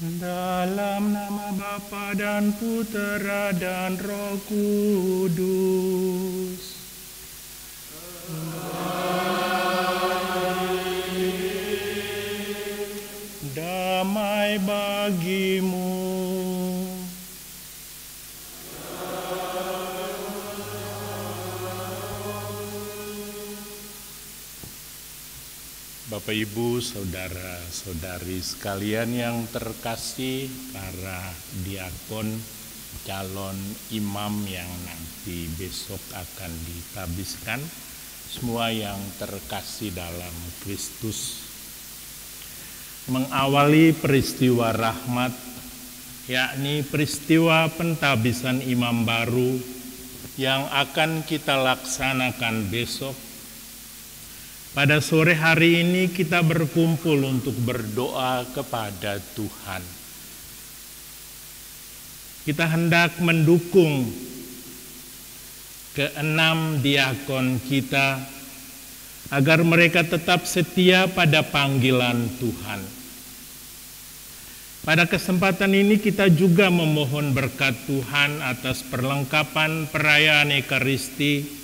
Dalam nama Bapa dan Putera dan Roh Kudus. Damai bagimu. Bapak, Ibu, saudara-saudari sekalian yang terkasih, para diakon, calon imam yang nanti besok akan ditabiskan, semua yang terkasih dalam Kristus. Mengawali peristiwa rahmat, yakni peristiwa pentabisan imam baru yang akan kita laksanakan besok. Pada sore hari ini kita berkumpul untuk berdoa kepada Tuhan. Kita hendak mendukung keenam diakon kita agar mereka tetap setia pada panggilan Tuhan. Pada kesempatan ini kita juga memohon berkat Tuhan atas perlengkapan perayaan Ekaristi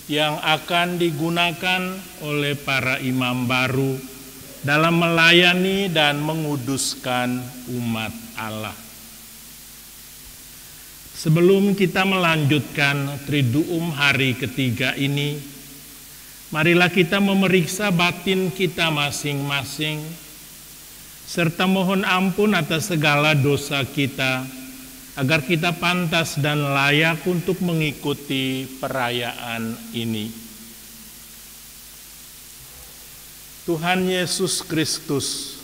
yang akan digunakan oleh para imam baru dalam melayani dan menguduskan umat Allah. Sebelum kita melanjutkan Triduum hari ketiga ini, marilah kita memeriksa batin kita masing-masing, serta mohon ampun atas segala dosa kita, agar kita pantas dan layak untuk mengikuti perayaan ini. Tuhan Yesus Kristus,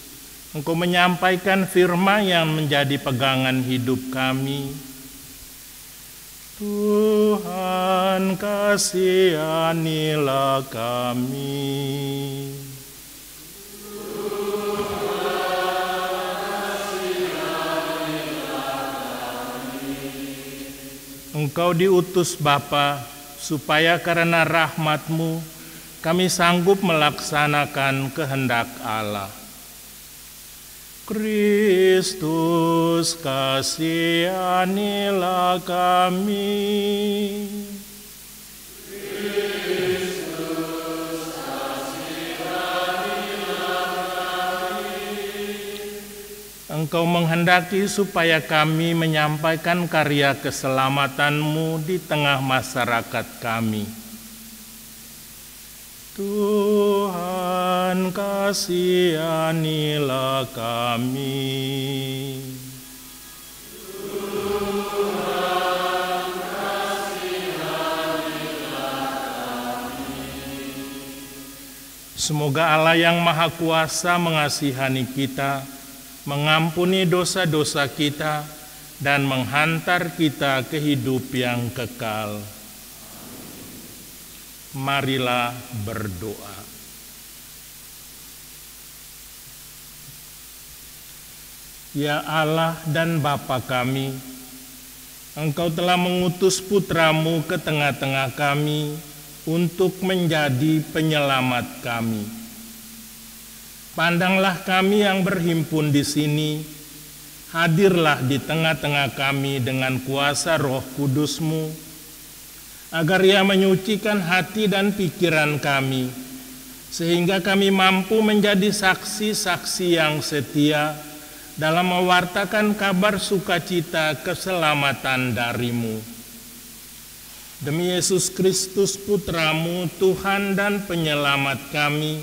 Engkau menyampaikan firman yang menjadi pegangan hidup kami. Tuhan, kasihanilah kami. Engkau diutus Bapa, supaya karena rahmat-Mu kami sanggup melaksanakan kehendak Allah. Kristus, kasihanilah kami. Engkau menghendaki supaya kami menyampaikan karya keselamatan-Mu di tengah masyarakat kami. Tuhan, kasihanilah kami. Tuhan, Semoga Allah yang Maha Kuasa mengasihani kita, mengampuni dosa-dosa kita, dan menghantar kita ke hidup yang kekal. Marilah berdoa. Ya Allah dan Bapa kami, Engkau telah mengutus Putra-Mu ke tengah-tengah kami untuk menjadi penyelamat kami. Pandanglah kami yang berhimpun di sini, hadirlah di tengah-tengah kami dengan kuasa Roh Kudus-Mu, agar Ia menyucikan hati dan pikiran kami, sehingga kami mampu menjadi saksi-saksi yang setia dalam mewartakan kabar sukacita keselamatan dari-Mu. Demi Yesus Kristus Putra-Mu, Tuhan dan Penyelamat kami,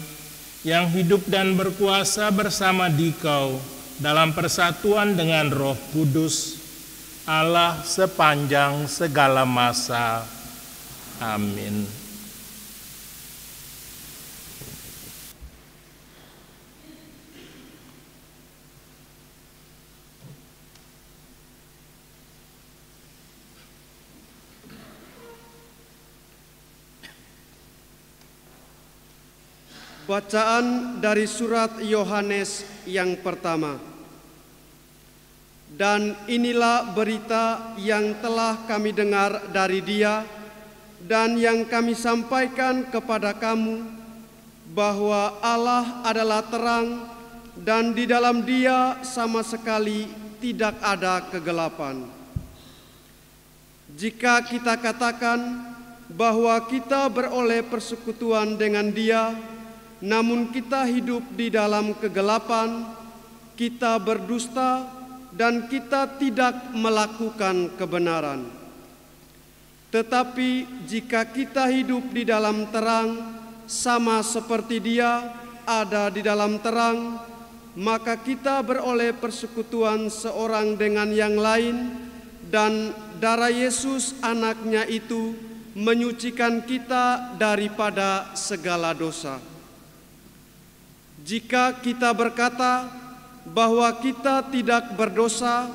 yang hidup dan berkuasa bersama Dikau dalam persatuan dengan Roh Kudus, Allah sepanjang segala masa. Amin. Bacaan dari surat Yohanes yang pertama. Dan inilah berita yang telah kami dengar dari Dia dan yang kami sampaikan kepada kamu, bahwa Allah adalah terang dan di dalam Dia sama sekali tidak ada kegelapan. Jika kita katakan bahwa kita beroleh persekutuan dengan Dia, namun kita hidup di dalam kegelapan, kita berdusta dan kita tidak melakukan kebenaran. Tetapi jika kita hidup di dalam terang, sama seperti Dia ada di dalam terang, maka kita beroleh persekutuan seorang dengan yang lain, dan darah Yesus anaknya itu menyucikan kita daripada segala dosa. Jika kita berkata bahwa kita tidak berdosa,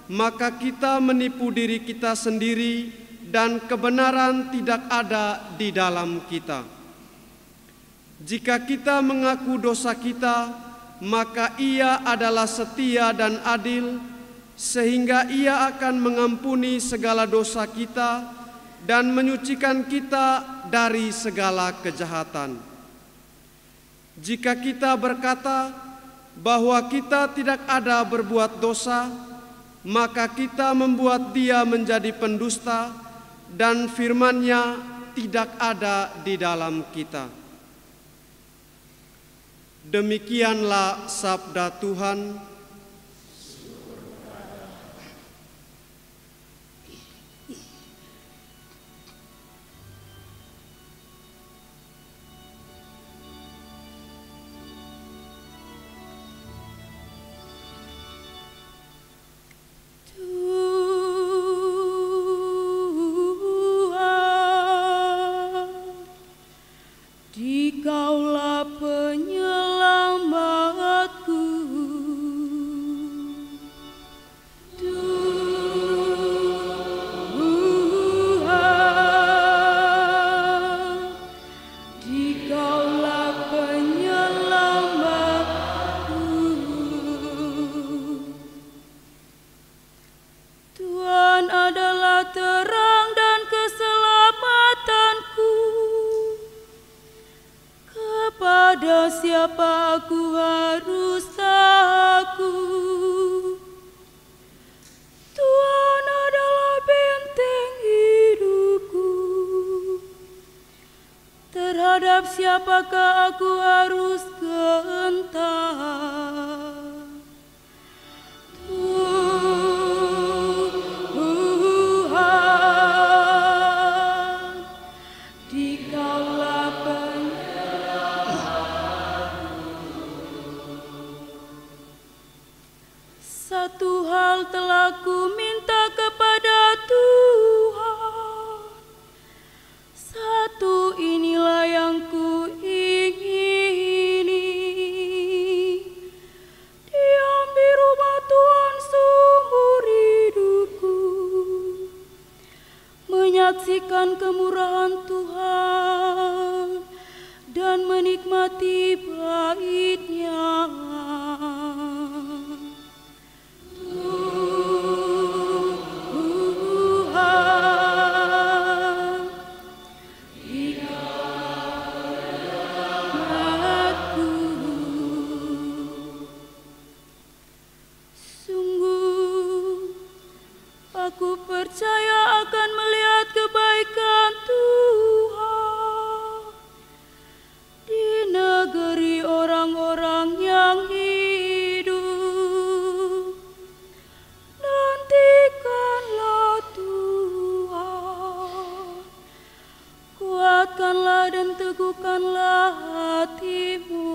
maka kita menipu diri kita sendiri dan kebenaran tidak ada di dalam kita. Jika kita mengaku dosa kita, maka Ia adalah setia dan adil, sehingga Ia akan mengampuni segala dosa kita dan menyucikan kita dari segala kejahatan. Jika kita berkata bahwa kita tidak ada berbuat dosa, maka kita membuat Dia menjadi pendusta dan firman-Nya tidak ada di dalam kita. Demikianlah sabda Tuhan. Dikaulah penyelamatku, Tuhan. Dikaulah penyelamatku. Tuhan adalah terang dan keselamatanku. Kepada siapa aku harus takut? Tuhan adalah benteng hidupku. Terhadap siapakah aku harus gentar? Tuhan, Dikaulah satu hal telah ku minta kepada Tuhan, satu inilah yang ku ingin, menyaksikan kemurahan Tuhan dan menikmati bait-Nya. Aku percaya akan melihat kebaikan Tuhan di negeri orang-orang yang hidup. Nantikanlah Tuhan, kuatkanlah dan teguhkanlah hatimu.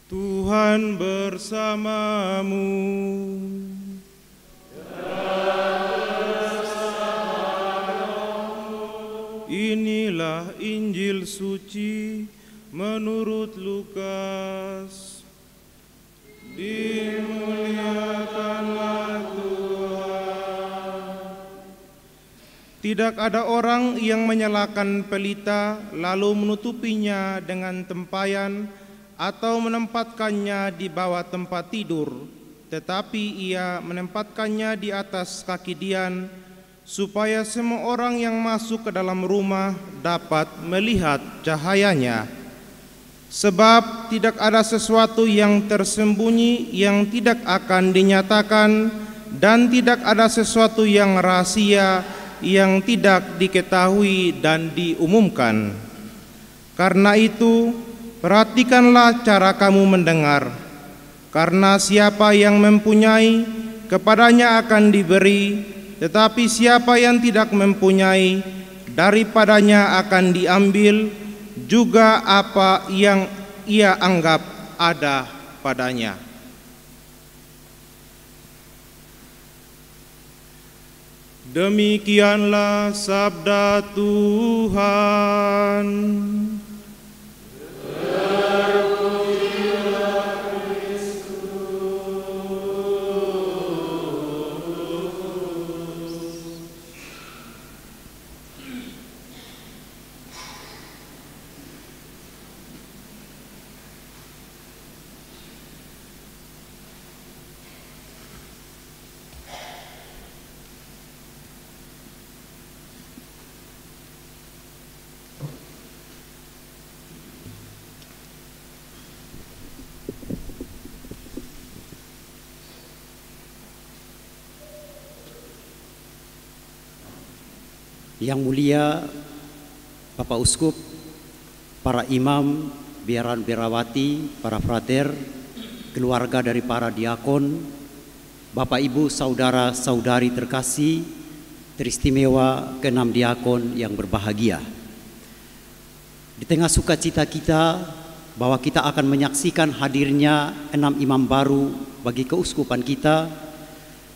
Tuhan bersamamu. Inilah Injil suci menurut Lukas. Dimuliakanlah Tuhan. Tidak ada orang yang menyalakan pelita lalu menutupinya dengan tempayan atau menempatkannya di bawah tempat tidur, tetapi ia menempatkannya di atas kaki dian, supaya semua orang yang masuk ke dalam rumah dapat melihat cahayanya. Sebab tidak ada sesuatu yang tersembunyi yang tidak akan dinyatakan, dan tidak ada sesuatu yang rahasia yang tidak diketahui dan diumumkan. Karena itu, perhatikanlah cara kamu mendengar, karena siapa yang mempunyai, kepadanya akan diberi, tetapi siapa yang tidak mempunyai, daripadanya akan diambil juga apa yang ia anggap ada padanya. Demikianlah sabda Tuhan. Yang mulia Bapak Uskup, para imam, biaran-biarawati, para frater, keluarga dari para diakon, Bapak Ibu, saudara-saudari terkasih, teristimewa ke-6 diakon yang berbahagia. Di tengah sukacita kita bahwa kita akan menyaksikan hadirnya 6 imam baru bagi keuskupan kita,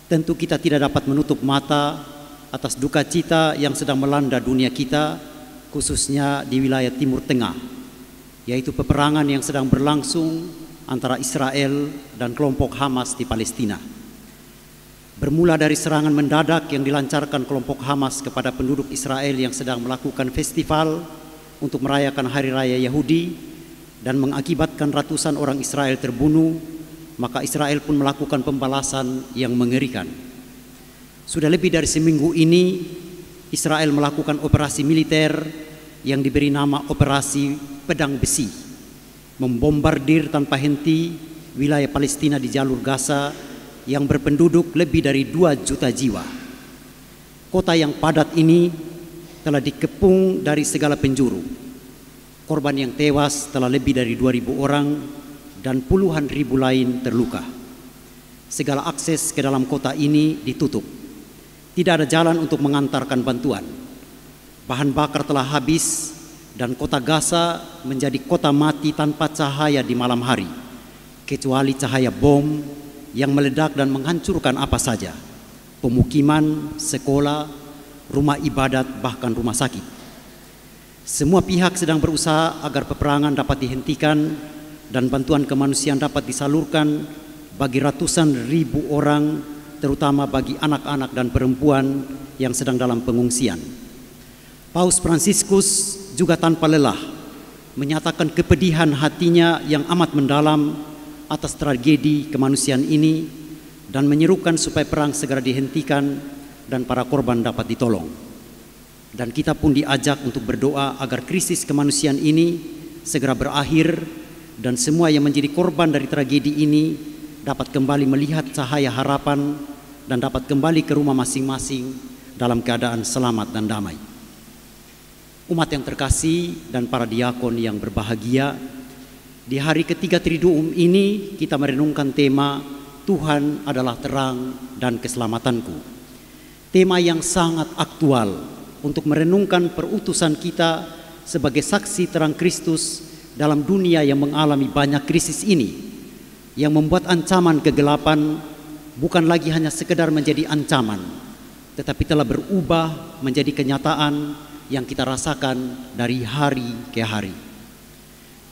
tentu kita tidak dapat menutup mata atas duka cita yang sedang melanda dunia kita, khususnya di wilayah Timur Tengah, yaitu peperangan yang sedang berlangsung antara Israel dan kelompok Hamas di Palestina. Bermula dari serangan mendadak yang dilancarkan kelompok Hamas kepada penduduk Israel yang sedang melakukan festival untuk merayakan Hari Raya Yahudi, dan mengakibatkan ratusan orang Israel terbunuh, maka Israel pun melakukan pembalasan yang mengerikan. Sudah lebih dari seminggu ini Israel melakukan operasi militer yang diberi nama Operasi Pedang Besi, membombardir tanpa henti wilayah Palestina di jalur Gaza yang berpenduduk lebih dari 2 juta jiwa. Kota yang padat ini telah dikepung dari segala penjuru. Korban yang tewas telah lebih dari 2.000 orang dan puluhan ribu lain terluka. Segala akses ke dalam kota ini ditutup. Tidak ada jalan untuk mengantarkan bantuan. Bahan bakar telah habis dan kota Gaza menjadi kota mati tanpa cahaya di malam hari, kecuali cahaya bom yang meledak dan menghancurkan apa saja. Pemukiman, sekolah, rumah ibadat, bahkan rumah sakit. Semua pihak sedang berusaha agar peperangan dapat dihentikan dan bantuan kemanusiaan dapat disalurkan bagi ratusan ribu orang, terutama bagi anak-anak dan perempuan yang sedang dalam pengungsian. Paus Fransiskus juga tanpa lelah menyatakan kepedihan hatinya yang amat mendalam atas tragedi kemanusiaan ini dan menyerukan supaya perang segera dihentikan dan para korban dapat ditolong. Dan kita pun diajak untuk berdoa agar krisis kemanusiaan ini segera berakhir dan semua yang menjadi korban dari tragedi ini dapat kembali melihat cahaya harapan dan dapat kembali ke rumah masing-masing dalam keadaan selamat dan damai. Umat yang terkasih dan para diakon yang berbahagia, di hari ketiga Triduum ini kita merenungkan tema Tuhan adalah terang dan keselamatanku. Tema yang sangat aktual untuk merenungkan perutusan kita sebagai saksi terang Kristus dalam dunia yang mengalami banyak krisis ini, yang membuat ancaman kegelapan bukan lagi hanya sekedar menjadi ancaman, tetapi telah berubah menjadi kenyataan yang kita rasakan dari hari ke hari.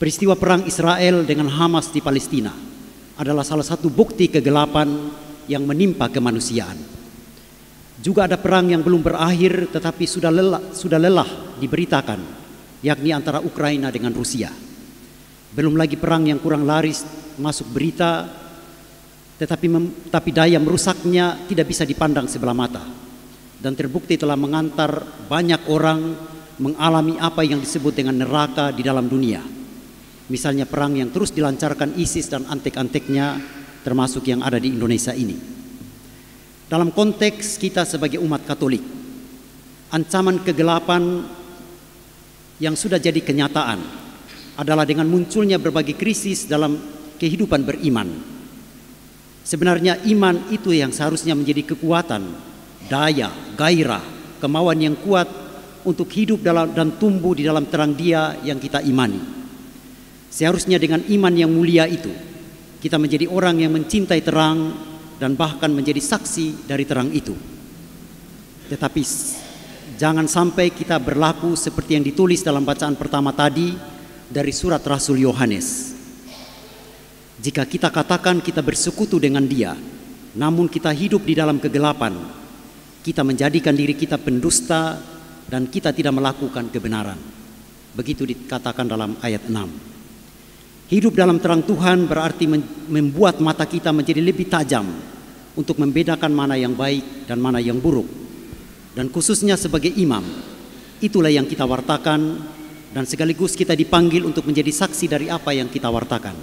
Peristiwa perang Israel dengan Hamas di Palestina adalah salah satu bukti kegelapan yang menimpa kemanusiaan. Juga ada perang yang belum berakhir tetapi sudah lelah diberitakan, yakni antara Ukraina dengan Rusia. Belum lagi perang yang kurang laris masuk berita, tetapi daya merusaknya tidak bisa dipandang sebelah mata. Dan terbukti telah mengantar banyak orang mengalami apa yang disebut dengan neraka di dalam dunia. Misalnya perang yang terus dilancarkan ISIS dan antek-anteknya, termasuk yang ada di Indonesia ini. Dalam konteks kita sebagai umat Katolik, ancaman kegelapan yang sudah jadi kenyataan adalah dengan munculnya berbagai krisis dalam kehidupan beriman. Sebenarnya iman itu yang seharusnya menjadi kekuatan, daya, gairah, kemauan yang kuat untuk hidup dalam dan tumbuh di dalam terang Dia yang kita imani. Seharusnya dengan iman yang mulia itu, kita menjadi orang yang mencintai terang dan bahkan menjadi saksi dari terang itu. Tetapi jangan sampai kita berlaku seperti yang ditulis dalam bacaan pertama tadi dari surat Rasul Yohanes. Jika kita katakan kita bersekutu dengan Dia, namun kita hidup di dalam kegelapan, kita menjadikan diri kita pendusta dan kita tidak melakukan kebenaran. Begitu dikatakan dalam ayat 6. Hidup dalam terang Tuhan berarti membuat mata kita menjadi lebih tajam untuk membedakan mana yang baik dan mana yang buruk. Dan khususnya sebagai imam, itulah yang kita wartakan dan sekaligus kita dipanggil untuk menjadi saksi dari apa yang kita wartakan.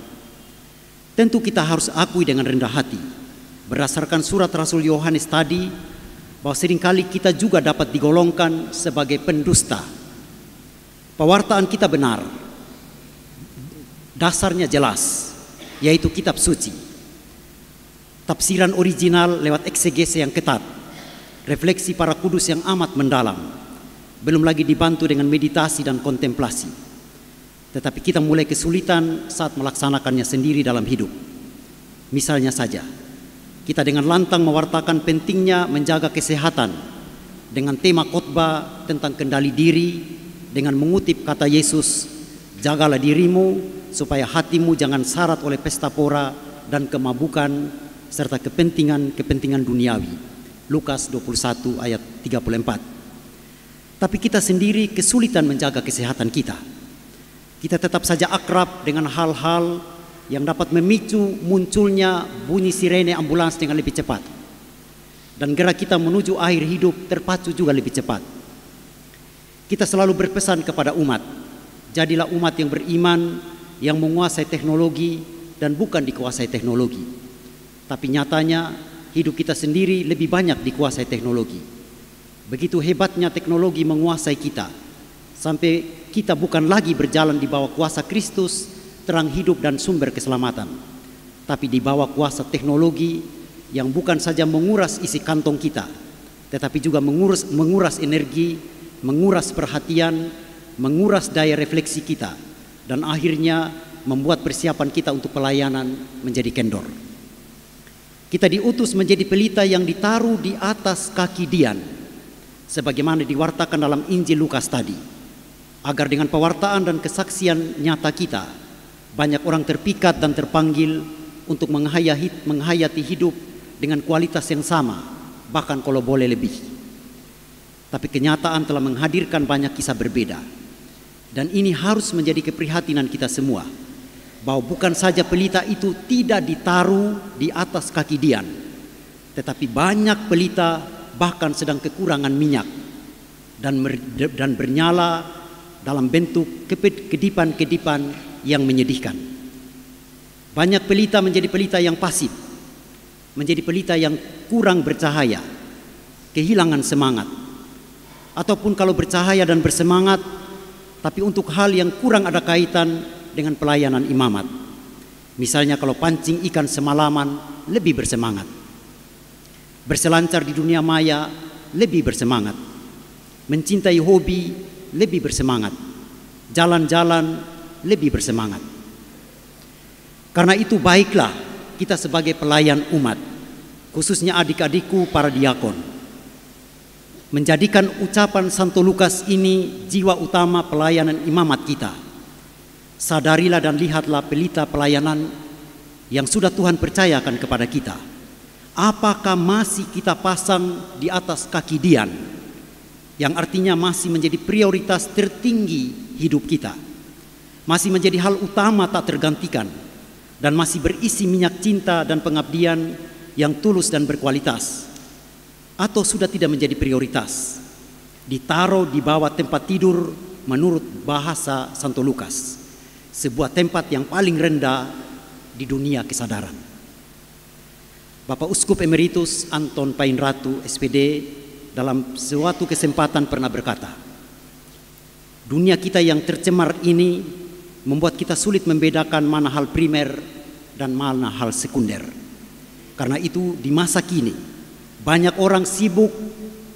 Tentu kita harus akui dengan rendah hati, berdasarkan surat Rasul Yohanes tadi, bahwa seringkali kita juga dapat digolongkan sebagai pendusta. Pewartaan kita benar, dasarnya jelas, yaitu kitab suci. Tafsiran original lewat eksegese yang ketat, refleksi para kudus yang amat mendalam, belum lagi dibantu dengan meditasi dan kontemplasi. Tetapi kita mulai kesulitan saat melaksanakannya sendiri dalam hidup. Misalnya saja, kita dengan lantang mewartakan pentingnya menjaga kesehatan dengan tema khotbah tentang kendali diri dengan mengutip kata Yesus, jagalah dirimu supaya hatimu jangan syarat oleh pesta pora dan kemabukan serta kepentingan duniawi. Lukas 21 ayat 34. Tapi kita sendiri kesulitan menjaga kesehatan kita. Kita tetap saja akrab dengan hal-hal yang dapat memicu munculnya bunyi sirene ambulans dengan lebih cepat. Dan gerak kita menuju akhir hidup terpacu juga lebih cepat. Kita selalu berpesan kepada umat, jadilah umat yang beriman, yang menguasai teknologi dan bukan dikuasai teknologi. Tapi nyatanya hidup kita sendiri lebih banyak dikuasai teknologi. Begitu hebatnya teknologi menguasai kita, sampai kita bukan lagi berjalan di bawah kuasa Kristus, terang hidup dan sumber keselamatan, tapi di bawah kuasa teknologi yang bukan saja menguras isi kantong kita, tetapi juga menguras energi, menguras perhatian, menguras daya refleksi kita, dan akhirnya membuat persiapan kita untuk pelayanan menjadi kendor. Kita diutus menjadi pelita yang ditaruh di atas kaki Dian, sebagaimana diwartakan dalam Injil Lukas tadi, agar dengan pewartaan dan kesaksian nyata kita, banyak orang terpikat dan terpanggil untuk menghayati hidup dengan kualitas yang sama, bahkan kalau boleh lebih. Tapi kenyataan telah menghadirkan banyak kisah berbeda. Dan ini harus menjadi keprihatinan kita semua, bahwa bukan saja pelita itu tidak ditaruh di atas kaki Dian, tetapi banyak pelita bahkan sedang kekurangan minyak dan bernyala dalam bentuk kedipan-kedipan yang menyedihkan. Banyak pelita menjadi pelita yang pasif, menjadi pelita yang kurang bercahaya, kehilangan semangat, ataupun kalau bercahaya dan bersemangat, tapi untuk hal yang kurang ada kaitan dengan pelayanan imamat. Misalnya kalau pancing ikan semalaman lebih bersemangat, berselancar di dunia maya lebih bersemangat, mencintai hobi lebih bersemangat, jalan-jalan lebih bersemangat. Karena itu baiklah kita sebagai pelayan umat, khususnya adik-adikku para diakon, menjadikan ucapan Santo Lukas ini jiwa utama pelayanan imamat kita. Sadarilah dan lihatlah pelita pelayanan yang sudah Tuhan percayakan kepada kita. Apakah masih kita pasang di atas kaki Dian, yang artinya masih menjadi prioritas tertinggi hidup kita, masih menjadi hal utama tak tergantikan, dan masih berisi minyak cinta dan pengabdian yang tulus dan berkualitas, atau sudah tidak menjadi prioritas, ditaruh di bawah tempat tidur menurut bahasa Santo Lukas, sebuah tempat yang paling rendah di dunia kesadaran. Bapak Uskup Emeritus Anton Painratu SPD dalam suatu kesempatan pernah berkata, dunia kita yang tercemar ini membuat kita sulit membedakan mana hal primer dan mana hal sekunder. Karena itu di masa kini banyak orang sibuk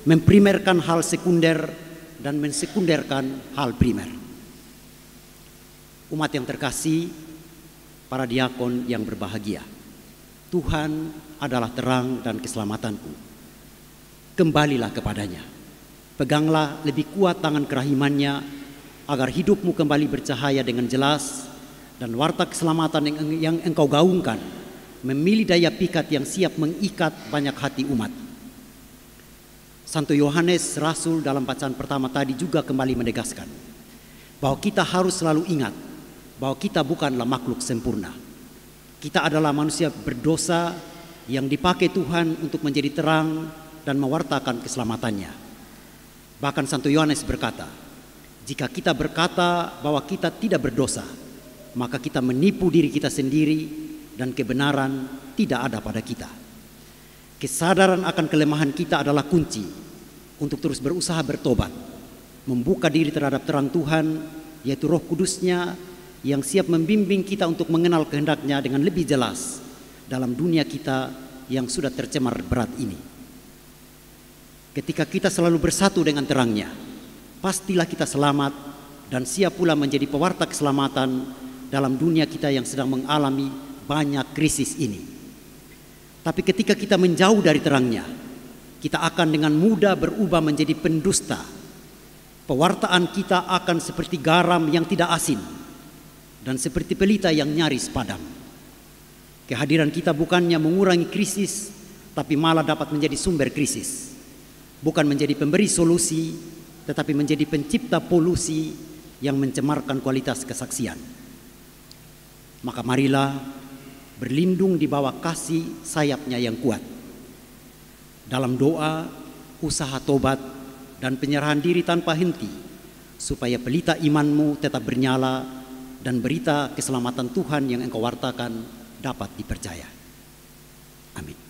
memprimerkan hal sekunder dan mensekunderkan hal primer. Umat yang terkasih, para diakon yang berbahagia, Tuhan adalah terang dan keselamatanku. Kembalilah kepadanya. Peganglah lebih kuat tangan kerahimannya, agar hidupmu kembali bercahaya dengan jelas, dan warta keselamatan yang engkau gaungkan memilih daya pikat yang siap mengikat banyak hati umat. Santo Yohanes Rasul dalam bacaan pertama tadi juga kembali menegaskan bahwa kita harus selalu ingat bahwa kita bukanlah makhluk sempurna. Kita adalah manusia berdosa yang dipakai Tuhan untuk menjadi terang dan mewartakan keselamatannya. Bahkan Santo Yohanes berkata, jika kita berkata bahwa kita tidak berdosa, maka kita menipu diri kita sendiri dan kebenaran tidak ada pada kita. Kesadaran akan kelemahan kita adalah kunci untuk terus berusaha bertobat, membuka diri terhadap terang Tuhan, yaitu Roh Kudusnya yang siap membimbing kita untuk mengenal kehendaknya dengan lebih jelas dalam dunia kita yang sudah tercemar berat ini. Ketika kita selalu bersatu dengan terangnya, pastilah kita selamat dan siap pula menjadi pewarta keselamatan dalam dunia kita yang sedang mengalami banyak krisis ini. Tapi ketika kita menjauh dari terangnya, kita akan dengan mudah berubah menjadi pendusta. Pewartaan kita akan seperti garam yang tidak asin dan seperti pelita yang nyaris padam. Kehadiran kita bukannya mengurangi krisis, tapi malah dapat menjadi sumber krisis. Bukan menjadi pemberi solusi, tetapi menjadi pencipta polusi yang mencemarkan kualitas kesaksian. Maka marilah berlindung di bawah kasih sayapnya yang kuat. Dalam doa, usaha tobat, dan penyerahan diri tanpa henti, supaya pelita imanmu tetap bernyala dan berita keselamatan Tuhan yang engkau wartakan dapat dipercaya. Amin.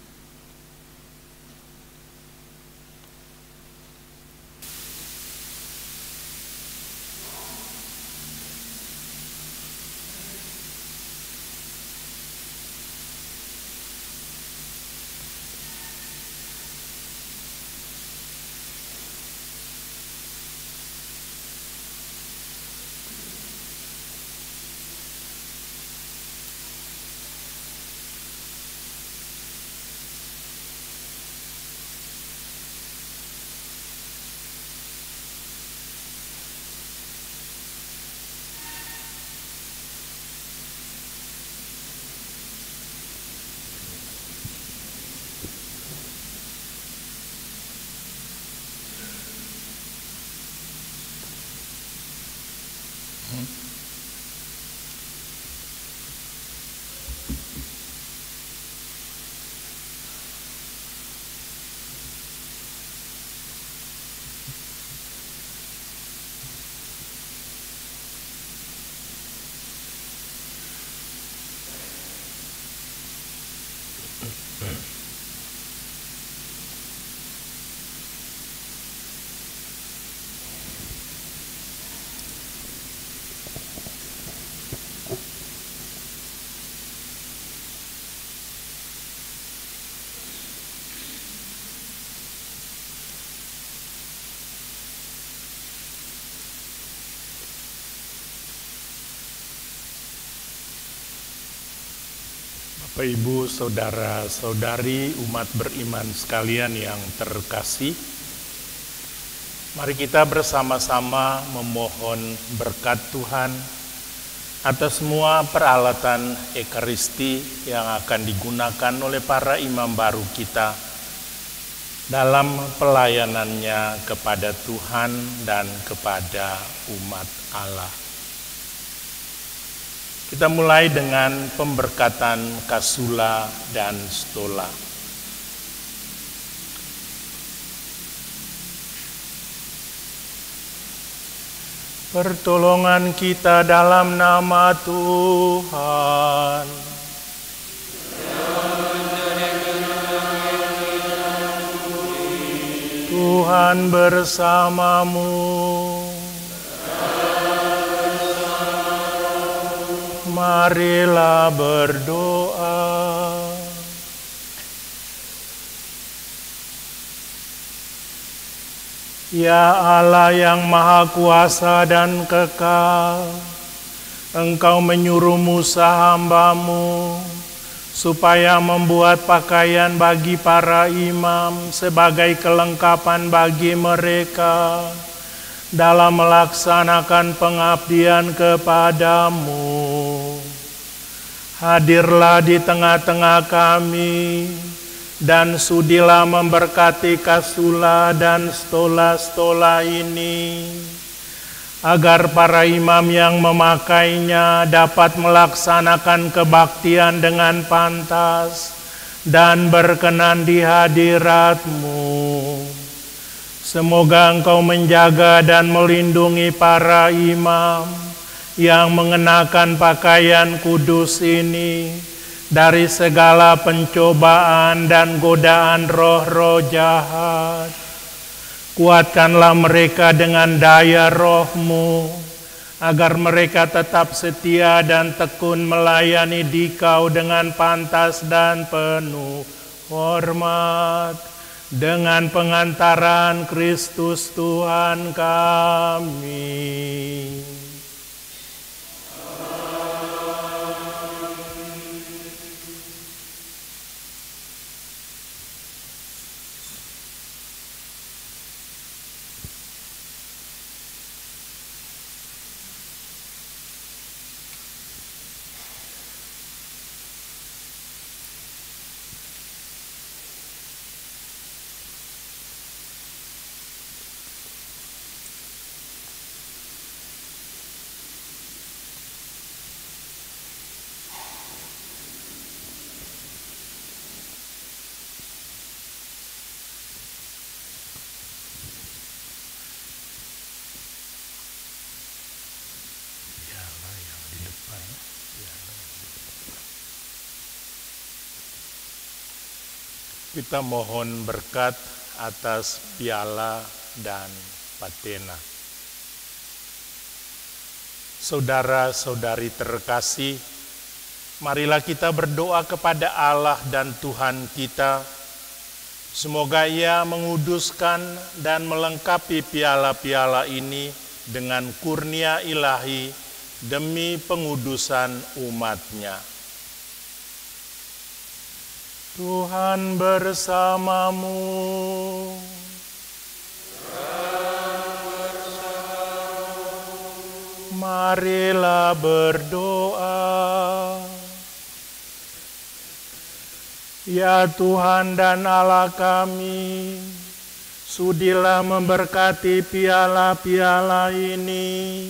Bapak, Ibu, saudara-saudari, umat beriman sekalian yang terkasih, mari kita bersama-sama memohon berkat Tuhan atas semua peralatan Ekaristi yang akan digunakan oleh para imam baru kita dalam pelayanannya kepada Tuhan dan kepada umat Allah. Kita mulai dengan pemberkatan kasula dan stola. Pertolongan kita dalam nama Tuhan. Tuhan bersamamu. Marilah berdoa. Ya Allah yang Maha Kuasa dan Kekal, Engkau menyuruh Musa hamba-Mu supaya membuat pakaian bagi para imam sebagai kelengkapan bagi mereka dalam melaksanakan pengabdian kepadamu. Hadirlah di tengah-tengah kami, dan sudilah memberkati kasula dan stola-stola ini, agar para imam yang memakainya dapat melaksanakan kebaktian dengan pantas dan berkenan di hadirat-Mu. Semoga Engkau menjaga dan melindungi para imam yang mengenakan pakaian kudus ini dari segala pencobaan dan godaan roh-roh jahat. Kuatkanlah mereka dengan daya Roh-Mu, agar mereka tetap setia dan tekun melayani Dikau dengan pantas dan penuh hormat, dengan pengantaran Kristus Tuhan kami. Kita mohon berkat atas piala dan patena. Saudara-saudari terkasih, marilah kita berdoa kepada Allah dan Tuhan kita. Semoga Ia menguduskan dan melengkapi piala-piala ini dengan kurnia ilahi demi pengudusan umat-Nya. Tuhan bersamamu. Marilah berdoa. Ya Tuhan dan Allah kami, sudilah memberkati piala-piala ini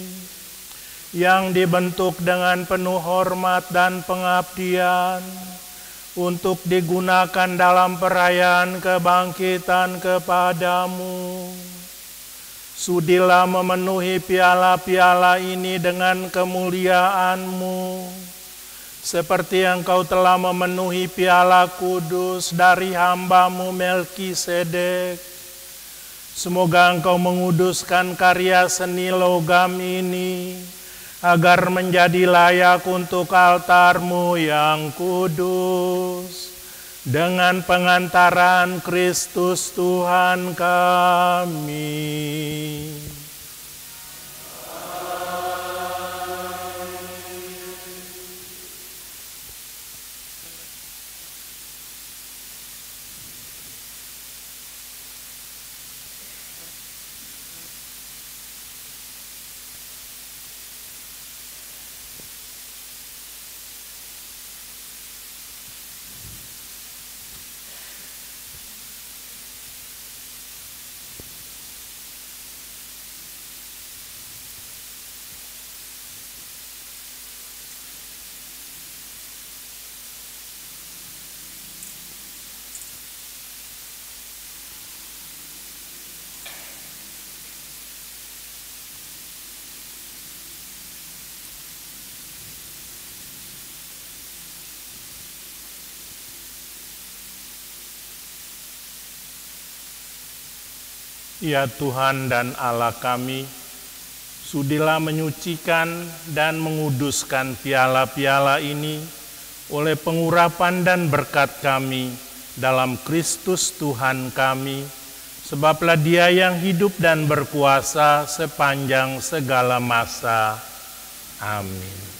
yang dibentuk dengan penuh hormat dan pengabdian untuk digunakan dalam perayaan kebangkitan kepadamu. Sudilah memenuhi piala-piala ini dengan kemuliaan-Mu, seperti yang Kau telah memenuhi piala kudus dari hamba-Mu Melkisedek. Semoga Engkau menguduskan karya seni logam ini, agar menjadi layak untuk altar-Mu yang kudus, dengan pengantaran Kristus Tuhan kami. Ya Tuhan dan Allah kami, sudilah menyucikan dan menguduskan piala-piala ini oleh pengurapan dan berkat kami dalam Kristus Tuhan kami, sebablah Dia yang hidup dan berkuasa sepanjang segala masa. Amin.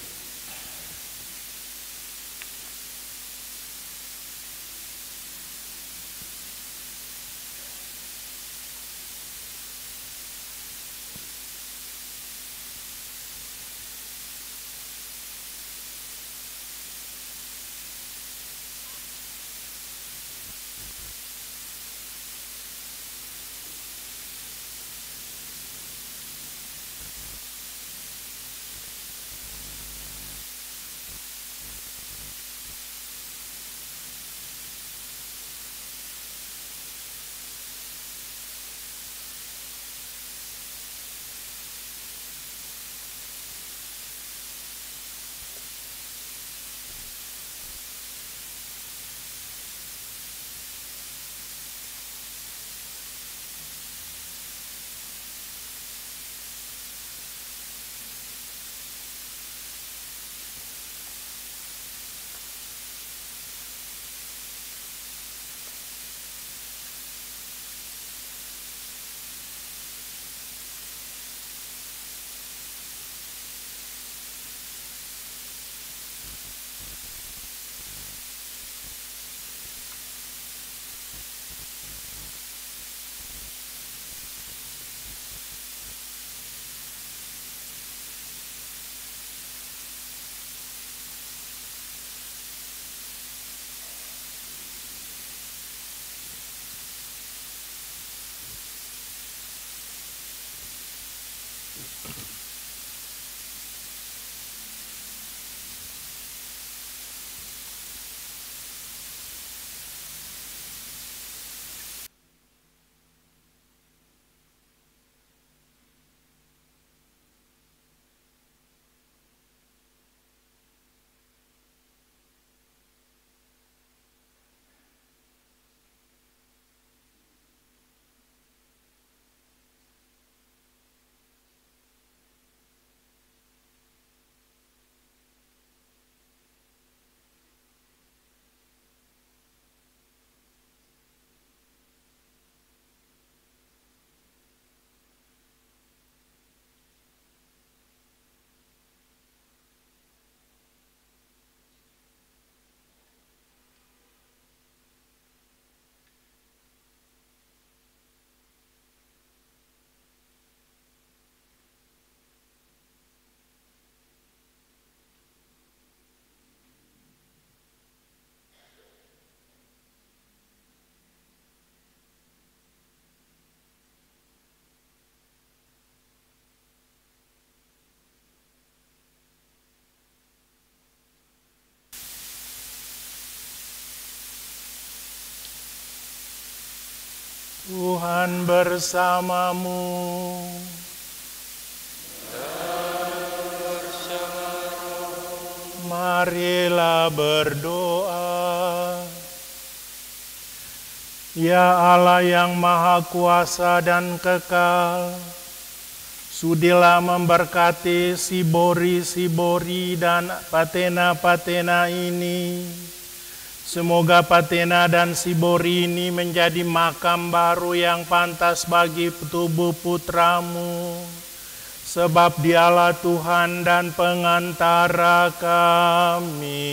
Tuhan bersamamu. Marilah berdoa. Ya Allah yang Maha Kuasa dan Kekal, sudilah memberkati Sibori dan Patena ini. Semoga Patena dan Sibori ini menjadi makam baru yang pantas bagi tubuh putramu. Sebab dialah Tuhan dan pengantara kami.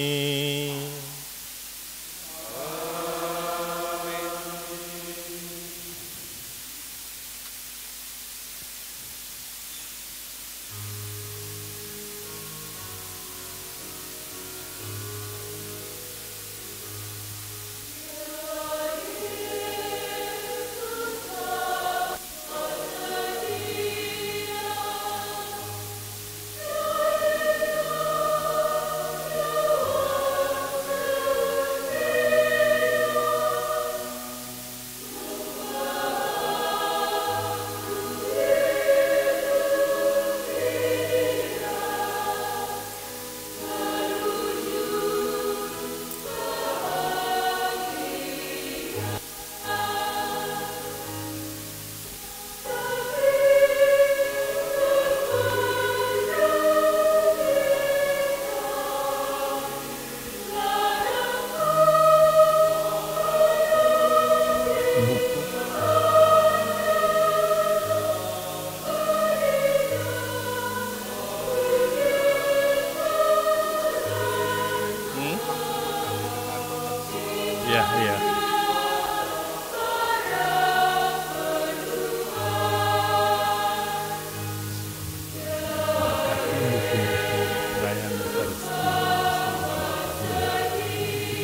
Ya.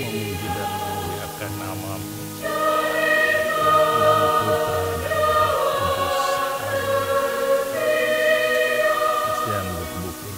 Memuji dan memuliakan nama-Mu. Kasihan buku-buku.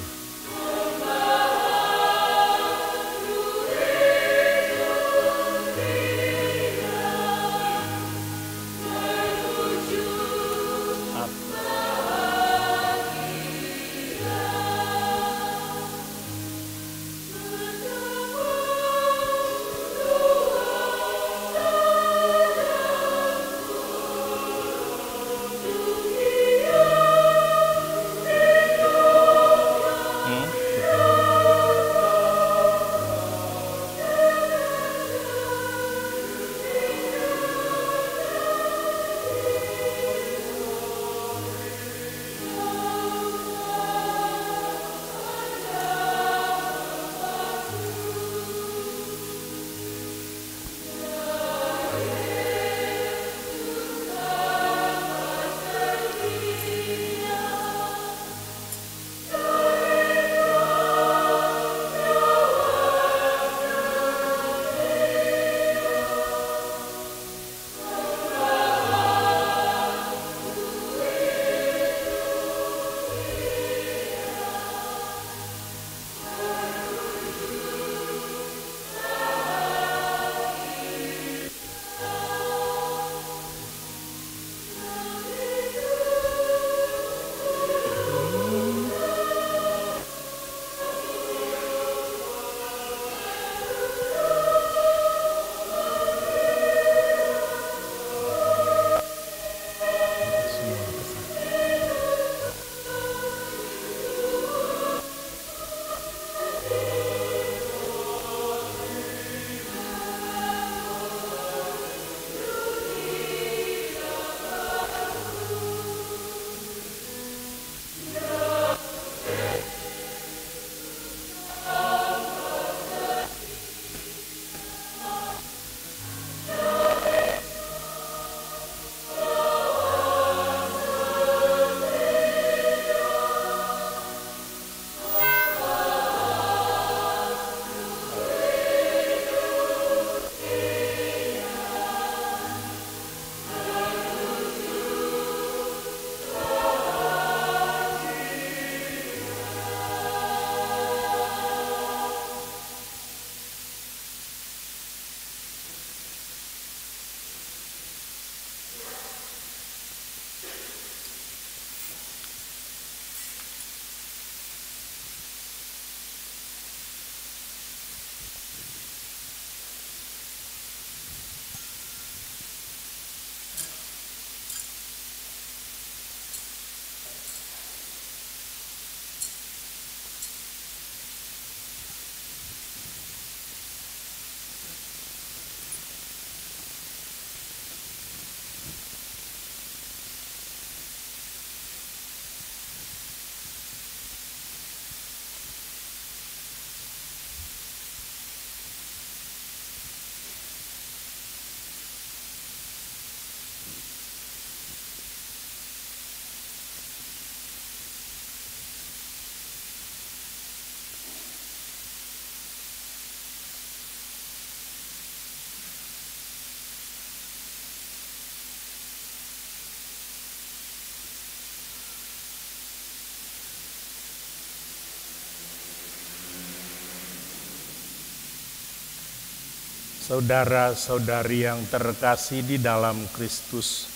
Saudara-saudari yang terkasih di dalam Kristus,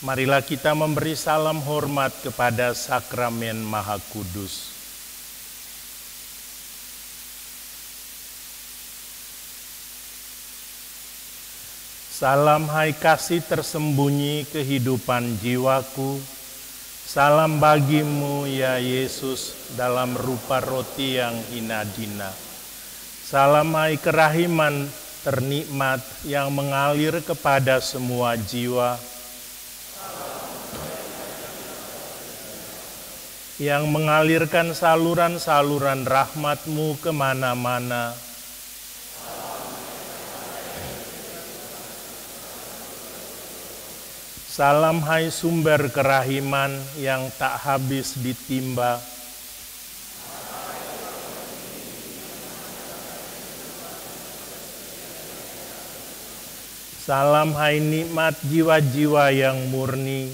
marilah kita memberi salam hormat kepada sakramen Maha Kudus. Salam hai kasih tersembunyi kehidupan jiwaku, salam bagimu ya Yesus dalam rupa roti yang hina dina. Salam hai kerahiman ternikmat yang mengalir kepada semua jiwa, yang mengalirkan saluran-saluran rahmat-Mu kemana-mana. Salam hai sumber kerahiman yang tak habis ditimba. Salam hai nikmat jiwa-jiwa yang murni.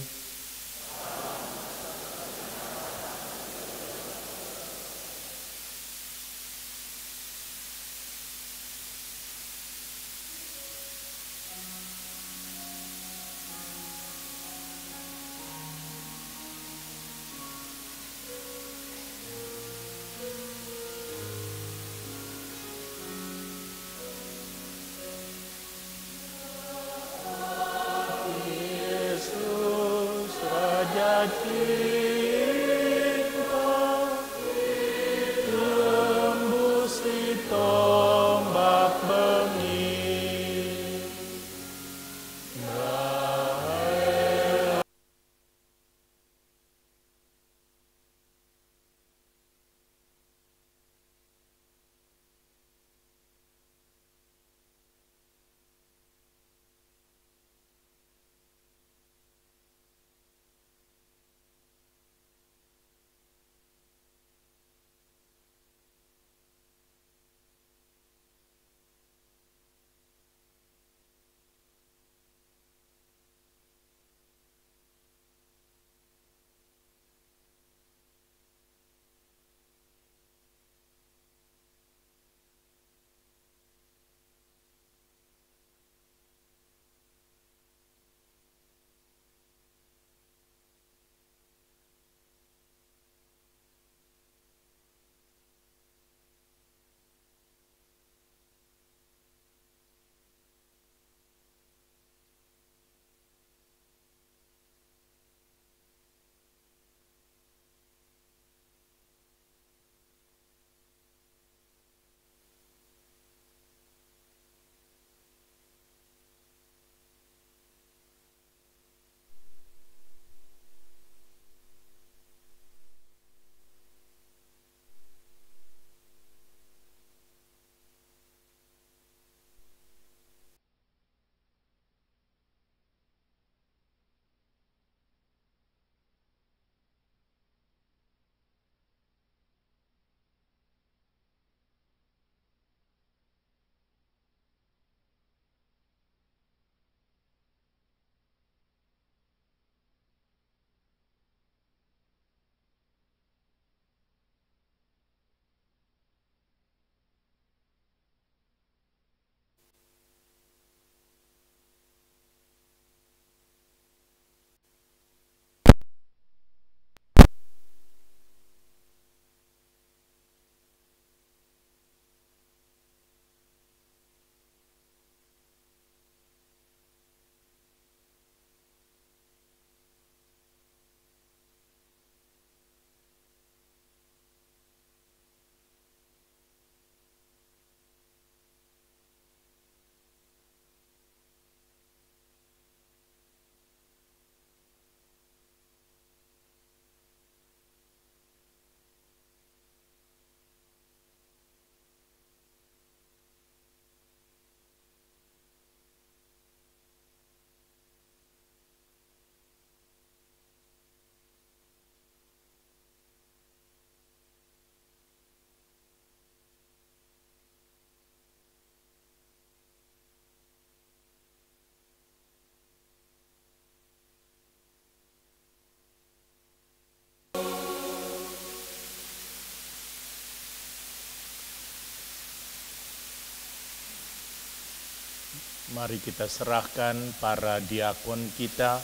Mari kita serahkan para diakon kita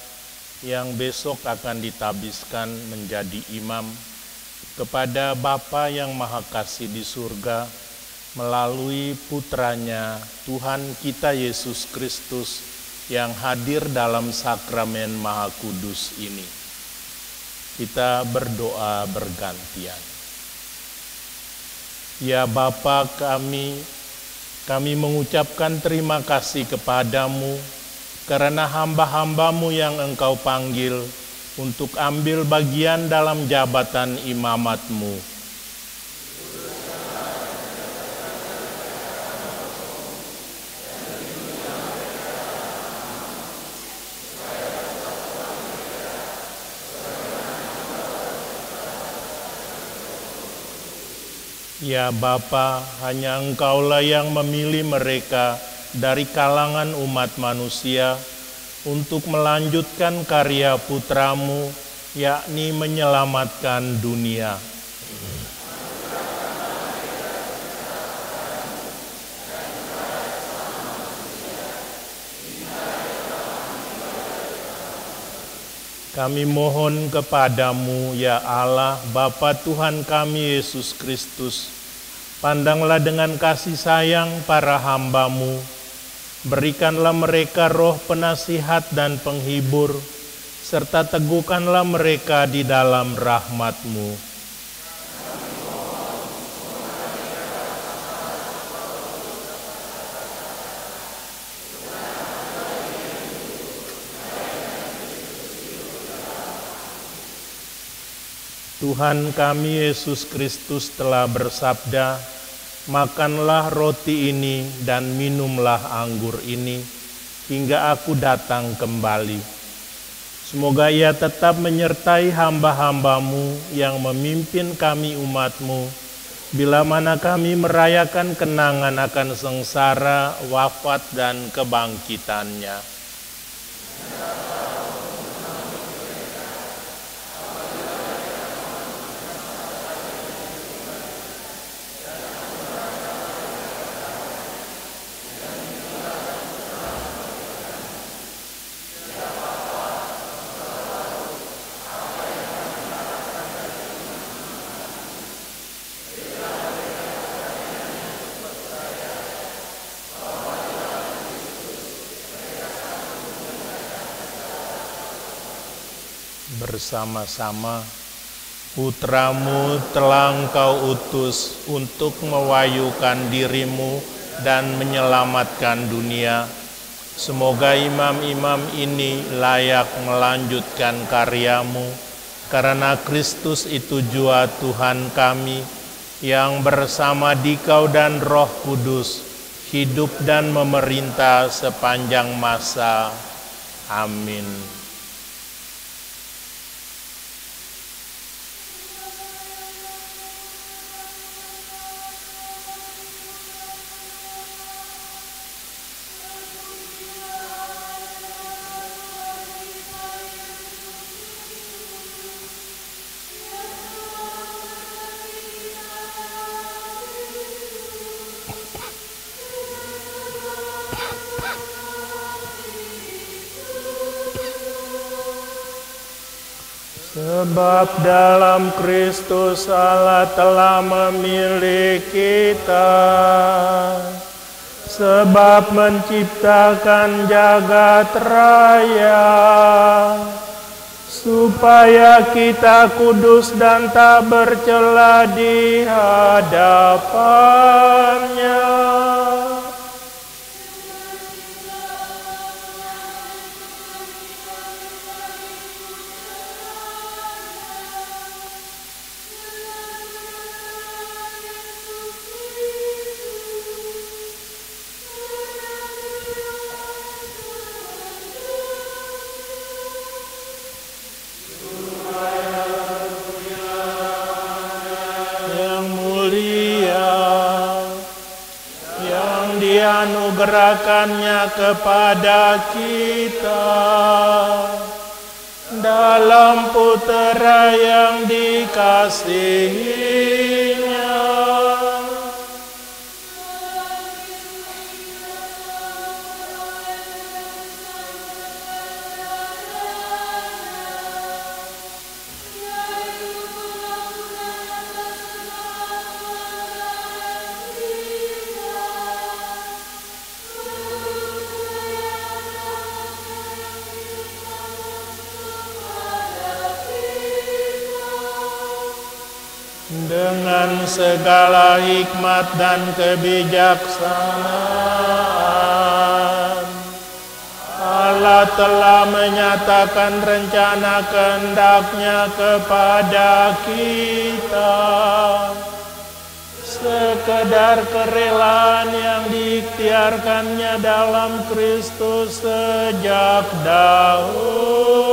yang besok akan ditabiskan menjadi imam kepada Bapa yang Maha Kasih di surga melalui putranya Tuhan kita Yesus Kristus yang hadir dalam sakramen Maha Kudus ini. Kita berdoa bergantian. Ya Bapa kami mengucapkan terima kasih kepadamu karena hamba-hambamu yang engkau panggil untuk ambil bagian dalam jabatan imamatmu. Ya Bapa, hanya Engkaulah yang memilih mereka dari kalangan umat manusia untuk melanjutkan karya putramu, yakni menyelamatkan dunia. Kami mohon kepadamu, ya Allah, Bapa Tuhan kami Yesus Kristus, pandanglah dengan kasih sayang para hamba-Mu, berikanlah mereka roh penasihat dan penghibur, serta teguhkanlah mereka di dalam rahmat-Mu. Tuhan kami Yesus Kristus telah bersabda, makanlah roti ini dan minumlah anggur ini, hingga aku datang kembali. Semoga Ia tetap menyertai hamba-hamba-Mu yang memimpin kami umat-Mu, bila mana kami merayakan kenangan akan sengsara, wafat, dan kebangkitannya. Bersama-sama putramu telah Engkau utus untuk mewayukan dirimu dan menyelamatkan dunia. Semoga imam-imam ini layak melanjutkan karyamu, karena Kristus itu jua Tuhan kami, yang bersama Dikau dan Roh Kudus, hidup dan memerintah sepanjang masa. Amin. Sebab dalam Kristus Allah telah memilih kita, sebab menciptakan jagat raya, supaya kita kudus dan tak bercela di hadapan-Nya. Dianugerahkannya kepada kita dalam Putra yang dikasihinya. dengan segala hikmat dan kebijaksanaan. Allah telah menyatakan rencana kehendak-Nya kepada kita. Sekedar kerelaan yang diikhtiarkan-Nya dalam Kristus sejak dahulu.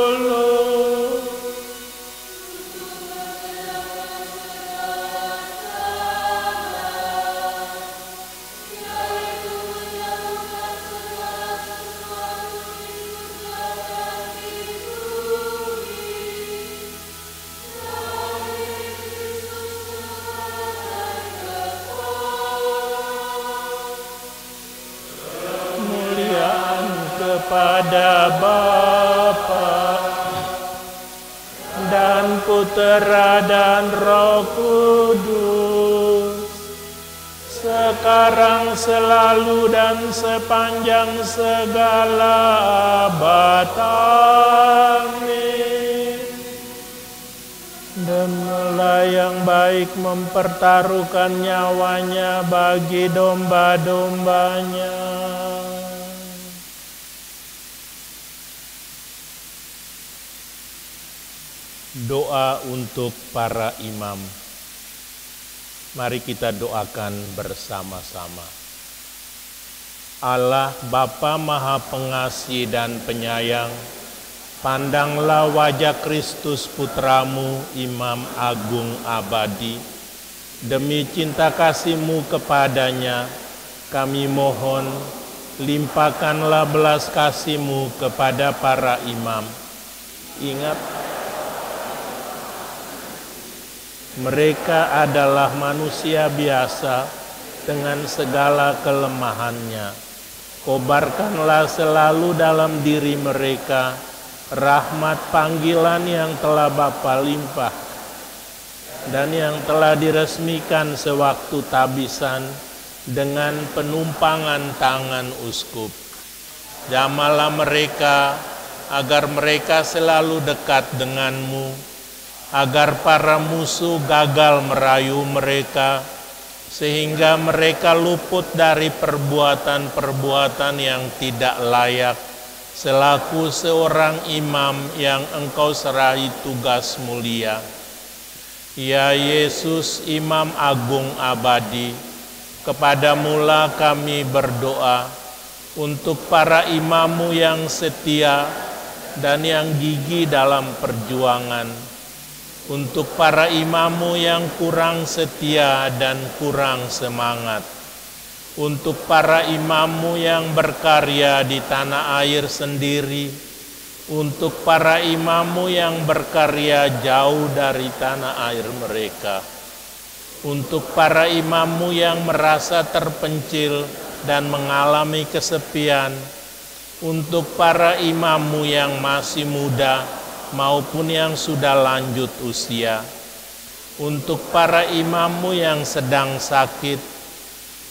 Kepada Bapa dan Putera dan Roh Kudus, sekarang, selalu, dan sepanjang segala abad. Amin. Demilah yang baik mempertaruhkan nyawanya bagi domba-dombanya. Doa untuk para imam. Mari kita doakan bersama-sama. Allah Bapa Maha Pengasih dan Penyayang, pandanglah wajah Kristus Putramu, Imam Agung Abadi. Demi cinta kasih-Mu kepadanya, kami mohon, limpahkanlah belas kasih-Mu kepada para imam. Ingat, mereka adalah manusia biasa dengan segala kelemahannya. Kobarkanlah selalu dalam diri mereka rahmat panggilan yang telah Bapa limpah dan yang telah diresmikan sewaktu tabisan dengan penumpangan tangan uskup. Jamalah mereka agar mereka selalu dekat dengan-Mu, agar para musuh gagal merayu mereka, sehingga mereka luput dari perbuatan-perbuatan yang tidak layak, selaku seorang imam yang Engkau serahi tugas mulia. Ya Yesus, Imam Agung Abadi, kepadamu-lah kami berdoa, untuk para imam-Mu yang setia dan yang gigih dalam perjuangan, untuk para imam-Mu yang kurang setia dan kurang semangat, untuk para imam-Mu yang berkarya di tanah air sendiri, untuk para imam-Mu yang berkarya jauh dari tanah air mereka, untuk para imam-Mu yang merasa terpencil dan mengalami kesepian, untuk para imam-Mu yang masih muda maupun yang sudah lanjut usia, untuk para imam-Mu yang sedang sakit,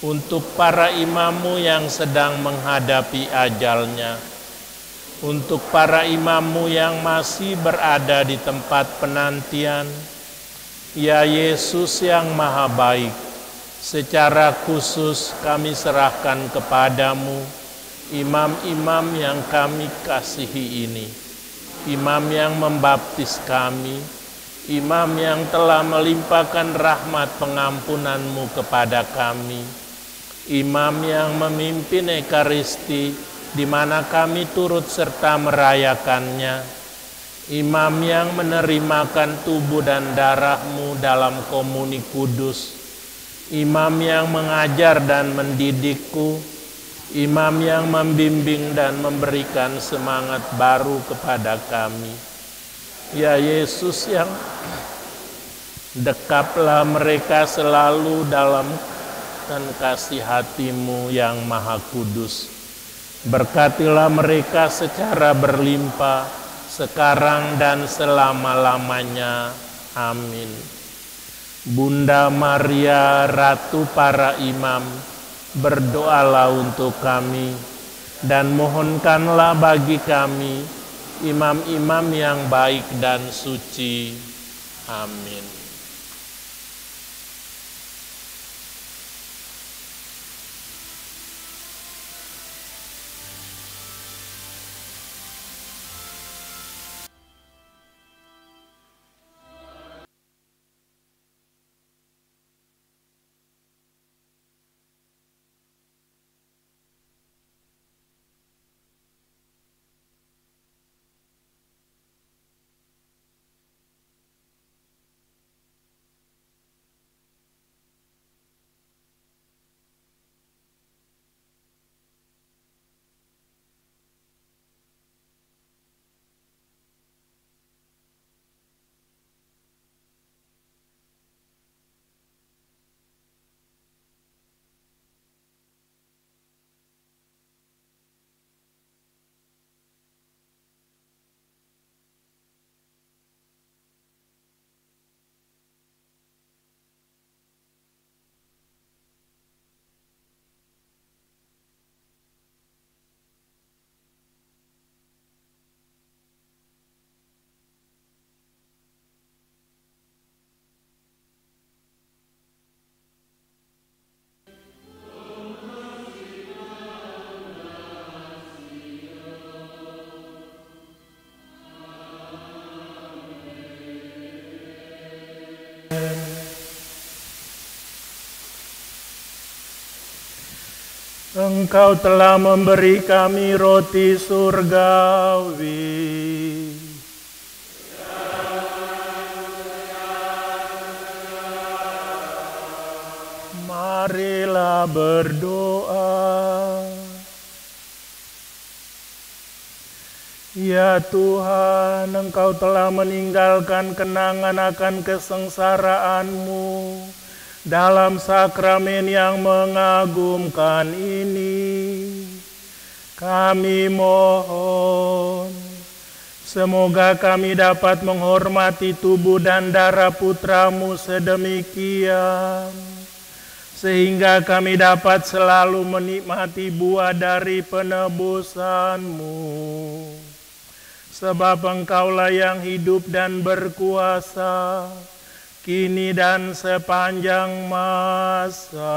untuk para imam-Mu yang sedang menghadapi ajalnya, untuk para imam-Mu yang masih berada di tempat penantian. Ya Yesus yang Maha Baik, secara khusus kami serahkan kepadamu imam-imam yang kami kasihi ini, imam yang membaptis kami, imam yang telah melimpahkan rahmat pengampunan-Mu kepada kami, imam yang memimpin Ekaristi di mana kami turut serta merayakannya, imam yang menerimakan tubuh dan darah-Mu dalam komuni kudus, imam yang mengajar dan mendidikku, imam yang membimbing dan memberikan semangat baru kepada kami. Ya Yesus yang dekaplah mereka selalu dalam dan kasih hati-Mu yang Maha Kudus. Berkatilah mereka secara berlimpah sekarang dan selama-lamanya. Amin. Bunda Maria, Ratu para imam, berdoalah untuk kami dan mohonkanlah bagi kami imam-imam yang baik dan suci. Amin. Engkau telah memberi kami roti surgawi. Marilah berdoa. Ya Tuhan, Engkau telah meninggalkan kenangan akan kesengsaraanmu dalam sakramen yang mengagumkan ini. Kami mohon, semoga kami dapat menghormati tubuh dan darah Putramu sedemikian, sehingga kami dapat selalu menikmati buah dari penebusan-Mu. Sebab Engkaulah yang hidup dan berkuasa, kini dan sepanjang masa.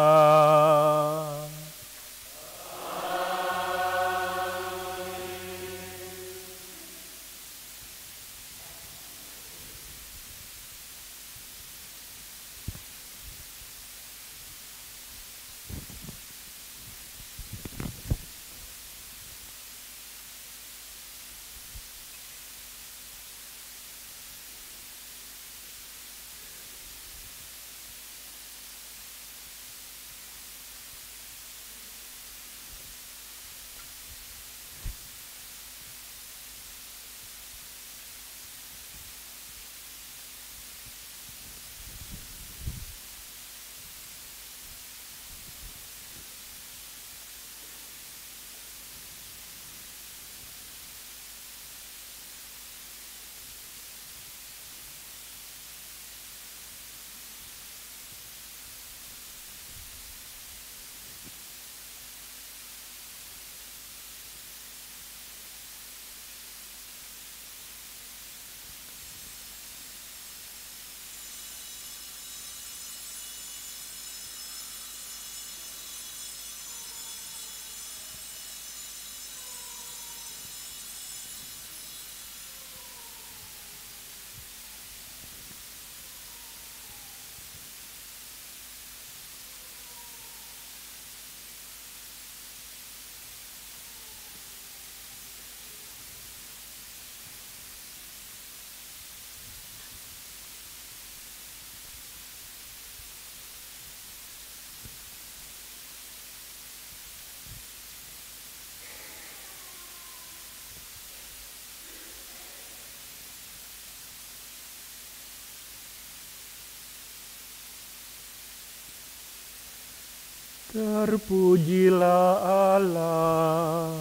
Terpujilah Allah,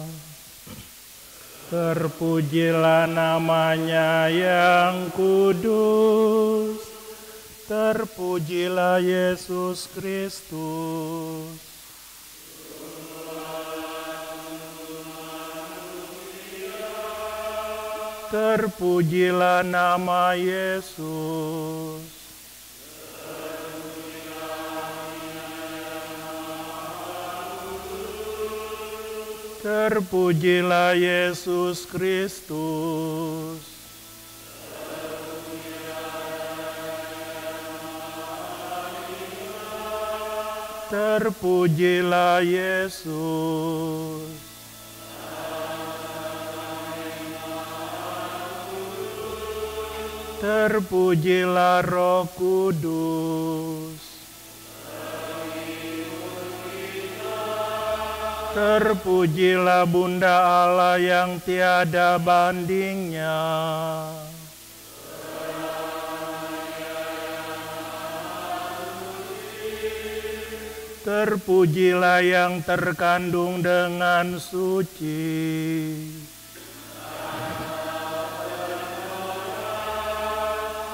terpujilah namanya yang kudus, terpujilah Yesus Kristus. Terpujilah nama Yesus. Terpujilah Yesus Kristus. Terpujilah Yesus. Terpujilah Roh Kudus. Terpujilah Bunda Allah yang tiada bandingnya. Terpujilah yang terkandung dengan suci.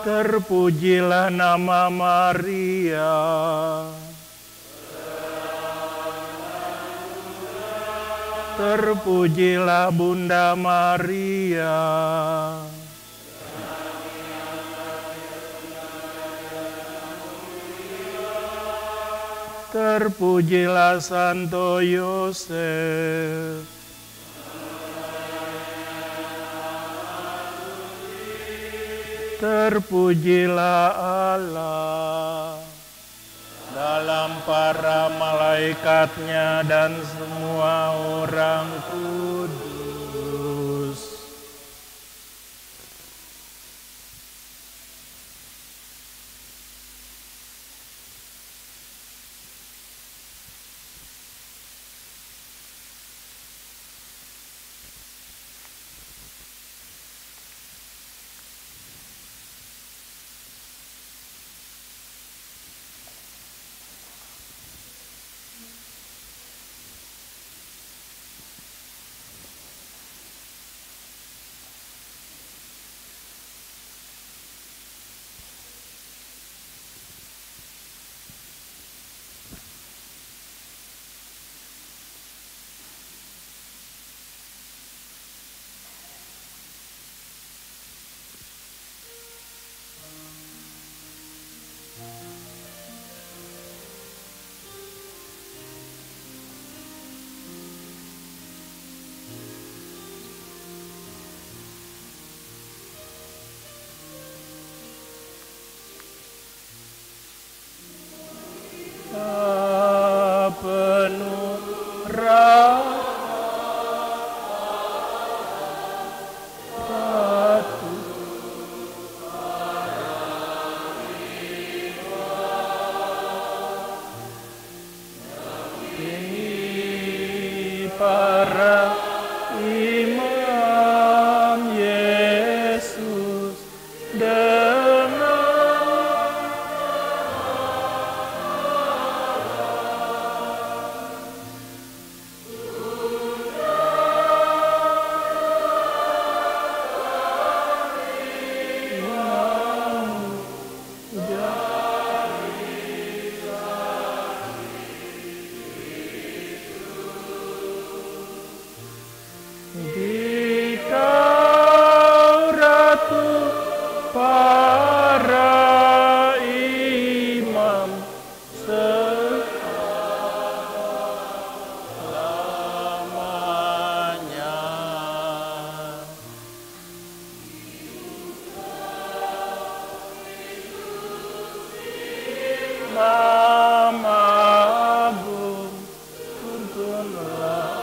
Terpujilah nama Maria. Terpujilah Bunda Maria. Terpujilah Santo Yosef. Terpujilah Allah dalam dalam para malaikatnya dan semua orang kudus. Penuh rahmat para imam Yesus dengan Dikau Ratu para imam selamanya. Mama Agung, tuntunlah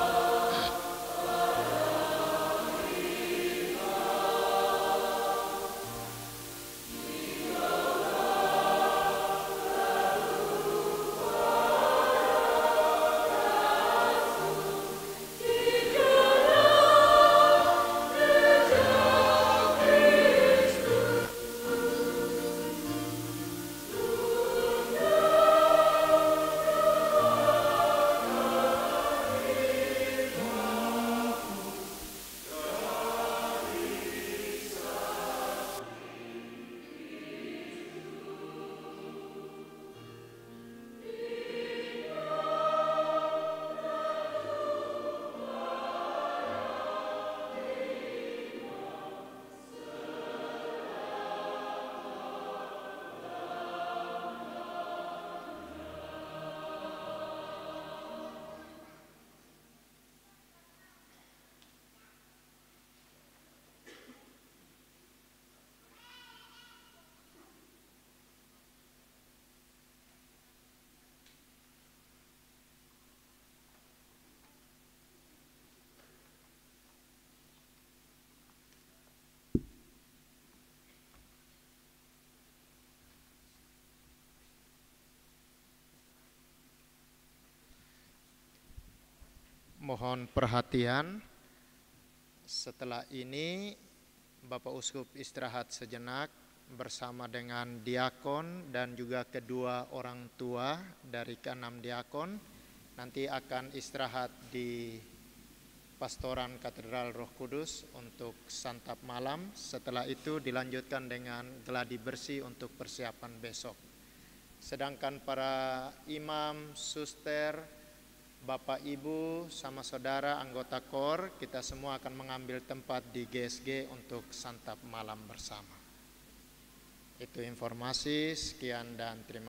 mohon perhatian. Setelah ini Bapak Uskup istirahat sejenak bersama dengan diakon dan juga kedua orang tua dari keenam diakon. Nanti akan istirahat di Pastoran Katedral Roh Kudus untuk santap malam. Setelah itu dilanjutkan dengan gladi bersih untuk persiapan besok. Sedangkan para imam, suster, Bapak, Ibu, sama saudara anggota KOR, kita semua akan mengambil tempat di GSG untuk santap malam bersama. Itu informasi, sekian dan terima kasih.